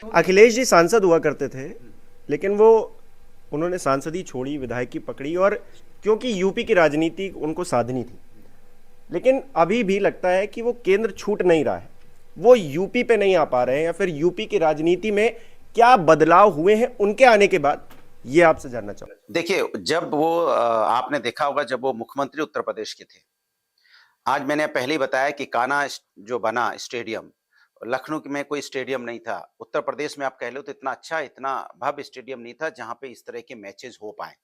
अखिलेश जी सांसद हुआ करते थे, लेकिन उन्होंने सांसदी छोड़ी, विधायकी पकड़ी, और क्योंकि यूपी की राजनीति उनको साधनी थी। लेकिन अभी भी लगता है कि वो केंद्र छूट नहीं रहा है, वो यूपी पे नहीं आ पा रहे हैं, या फिर यूपी की राजनीति में क्या बदलाव हुए हैं उनके आने के बाद, ये आपसे जानना चाहूंगा। देखिए, जब वो आपने देखा होगा जब वो मुख्यमंत्री उत्तर प्रदेश के थे, आज मैंने पहले ही बताया कि कान्हा जो बना स्टेडियम, लखनऊ में कोई स्टेडियम नहीं था। उत्तर प्रदेश में आप कह लो तो इतना अच्छा, इतना भव्य स्टेडियम नहीं था जहां पे इस तरह के मैचेस हो पाए।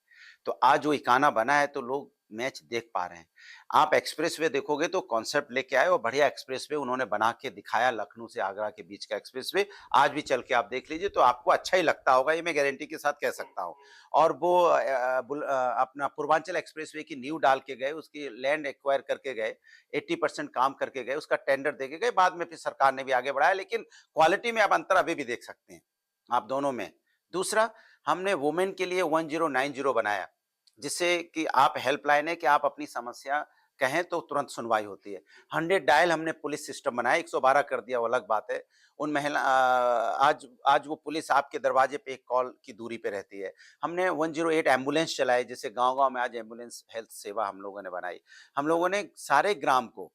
तो आज वो इकाना बना है तो लोग मैच देख पा रहे हैं। आप एक्सप्रेसवे देखोगे तो कॉन्सेप्ट लेके आए और बढ़िया एक्सप्रेसवे उन्होंने बना के दिखाया, लखनऊ से आगरा के बीच का एक्सप्रेसवे। आज भी चल के आप देख लीजिए तो आपको अच्छा ही लगता होगा, ये मैं गारंटी के साथ कह सकता हूँ। और वो अपना पूर्वांचल एक्सप्रेसवे की नींव डाल के गए, उसकी लैंड एक्वायर करके गए, 80% काम करके गए, उसका टेंडर दे के गए। बाद में फिर सरकार ने भी आगे बढ़ाया, लेकिन क्वालिटी में आप अंतर अभी भी देख सकते हैं आप दोनों में। दूसरा, हमने वुमेन के लिए 1090 बनाया, जिससे कि आप हेल्पलाइन है कि आप अपनी समस्या कहें तो तुरंत सुनवाई होती है। 100 डायल हमने पुलिस सिस्टम बनाया, 112 कर दिया, वो अलग बात है। उन महिला आज वो पुलिस आपके दरवाजे पे एक कॉल की दूरी पे रहती है। हमने 108 एम्बुलेंस चलाई, जैसे गांव-गांव में आज एम्बुलेंस हेल्थ सेवा हम लोगों ने बनाई। हम लोगों ने सारे ग्राम को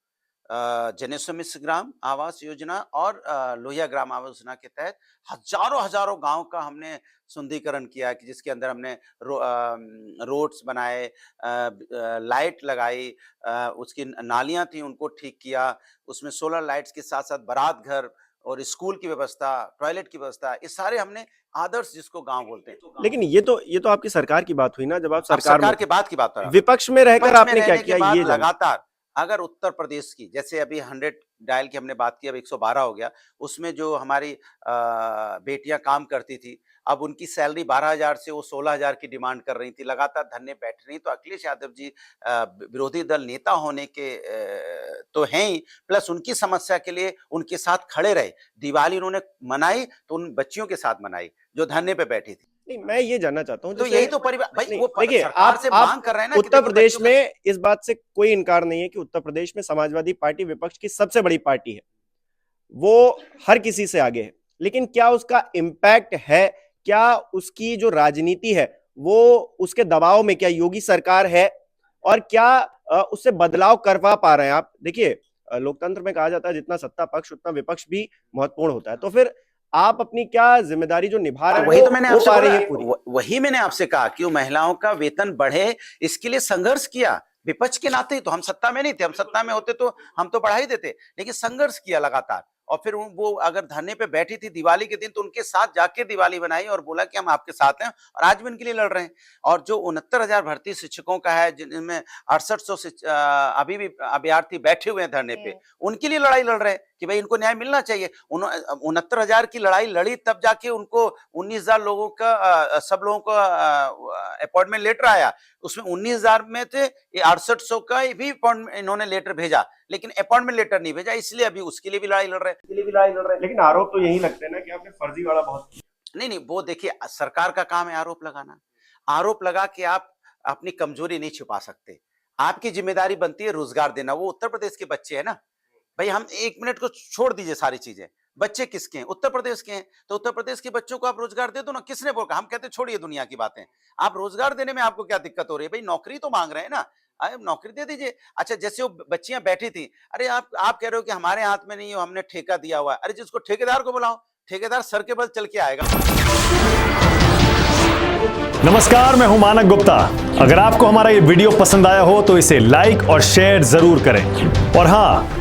जनेश्वर मिश्र ग्राम आवास योजना और लोहिया ग्राम आवास योजना के तहत हजारों गांव का हमने सुंदरीकरण किया, कि जिसके अंदर हमने रोड्स बनाए, लाइट लगाई, उसकी नालियां थी उनको ठीक किया, उसमें सोलर लाइट्स के साथ साथ बारात घर और स्कूल की व्यवस्था, टॉयलेट की व्यवस्था, ये सारे हमने आदर्श जिसको गांव बोलते हैं। लेकिन ये तो आपकी सरकार की बात हुई ना, जब आप सरकार के बाद की बात कर रहा हूं। विपक्ष में रहकर आपने क्या किया, ये लगातार अगर उत्तर प्रदेश की, जैसे अभी 100 डायल की हमने बात की, अब 112 हो गया, उसमें जो हमारी बेटियां काम करती थी, अब उनकी सैलरी 12,000 से वो 16,000 की डिमांड कर रही थी, लगातार धरने बैठ रही। तो अखिलेश यादव जी विरोधी दल नेता होने के तो हैं ही, प्लस उनकी समस्या के लिए उनके साथ खड़े रहे। दिवाली उन्होंने मनाई तो उन बच्चियों के साथ मनाई जो धरने पे बैठी थी। नहीं, मैं ये जानना चाहता हूँ, तो यही तो परिवार भाई, वो देखिए, सरकार से मांग कर रहे हैं ना। उत्तर प्रदेश में इस बात से कोई इनकार नहीं है कि उत्तर प्रदेश में समाजवादी पार्टी विपक्ष की सबसे बड़ी पार्टी है, वो हर किसी से आगे है। लेकिन क्या उसका इम्पैक्ट है, क्या उसकी जो राजनीति है वो उसके दबाव में, क्या योगी सरकार है, और क्या उससे बदलाव करवा पा रहे हैं आप? देखिए, लोकतंत्र में कहा जाता है जितना सत्ता पक्ष उतना विपक्ष भी महत्वपूर्ण होता है। तो फिर आप अपनी क्या जिम्मेदारी जो निभा रहे हैं, वही तो मैंने आपसे पा रही है पूरी? वही मैंने आपसे कहा कि वो महिलाओं का वेतन बढ़े, इसके लिए संघर्ष किया। विपक्ष के नाते तो हम सत्ता में नहीं थे, हम सत्ता में होते तो हम तो बढ़ा ही देते, लेकिन संघर्ष किया लगातार। और फिर वो अगर धरने पे बैठी थी दिवाली के दिन, तो उनके साथ जाके दिवाली बनाई और बोला कि हम आपके साथ हैं, और आज भी उनके लिए लड़ रहे हैं। और जो 69,000 भर्ती शिक्षकों का है, जिनमें 6800 अभी भी अभ्यर्थी बैठे हुए हैं धरने पे, उनके लिए लड़ाई लड़ रहे हैं कि भाई इनको न्याय मिलना चाहिए। 69,000 की लड़ाई लड़ी, तब जाके उनको 19,000 लोगों का सब लोगों का अपॉइंटमेंट लेटर आया। उसमें 19,000 में थे 6800 का भी इन्होंने लेटर भेजा, लेकिन अपॉइंटमेंट लेटर नहीं भेजा, इसलिए अभी उसके लिए भी लड़ाई लड़ रहे हैं। लेकिन आरोप तो यही लगते हैं ना कि आपने फर्जीवाड़ा बहुत किया। नहीं, वो देखिए, सरकार का काम है आरोप लगाना। आरोप लगा के आप अपनी कमजोरी नहीं छुपा सकते। आपकी जिम्मेदारी बनती है रोजगार देना। वो उत्तर प्रदेश के बच्चे हैं ना भाई, हम 1 मिनट को छोड़ दीजिए सारी चीजें, बच्चे किसके हैं? उत्तर प्रदेश के हैं। तो उत्तर प्रदेश के बच्चों को आप रोजगार दे दो ना। किसने बोला? हम कहते छोड़िए दुनिया की बातें, आप रोजगार देने में आपको क्या दिक्कत हो रही है? भाई नौकरी तो मांग रहे हैं ना, नौकरी दे दीजिए। अच्छा, जैसे वो बच्चियां बैठी थी, अरे आप कह रहे हो कि हमारे हाथ में नहीं हो, हमने ठेका दिया हुआ है। अरे जिसको ठेकेदार को बुलाओ, ठेकेदार सर के बल चल के आएगा। नमस्कार, मैं हूं मानक गुप्ता। अगर आपको हमारा ये वीडियो पसंद आया हो तो इसे लाइक और शेयर जरूर करें, और हाँ,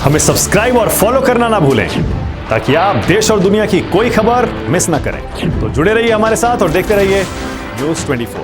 हमें सब्सक्राइब और फॉलो करना ना भूलें, ताकि आप देश और दुनिया की कोई खबर मिस ना करें। तो जुड़े रहिए हमारे साथ और देखते रहिए न्यूज़ 24।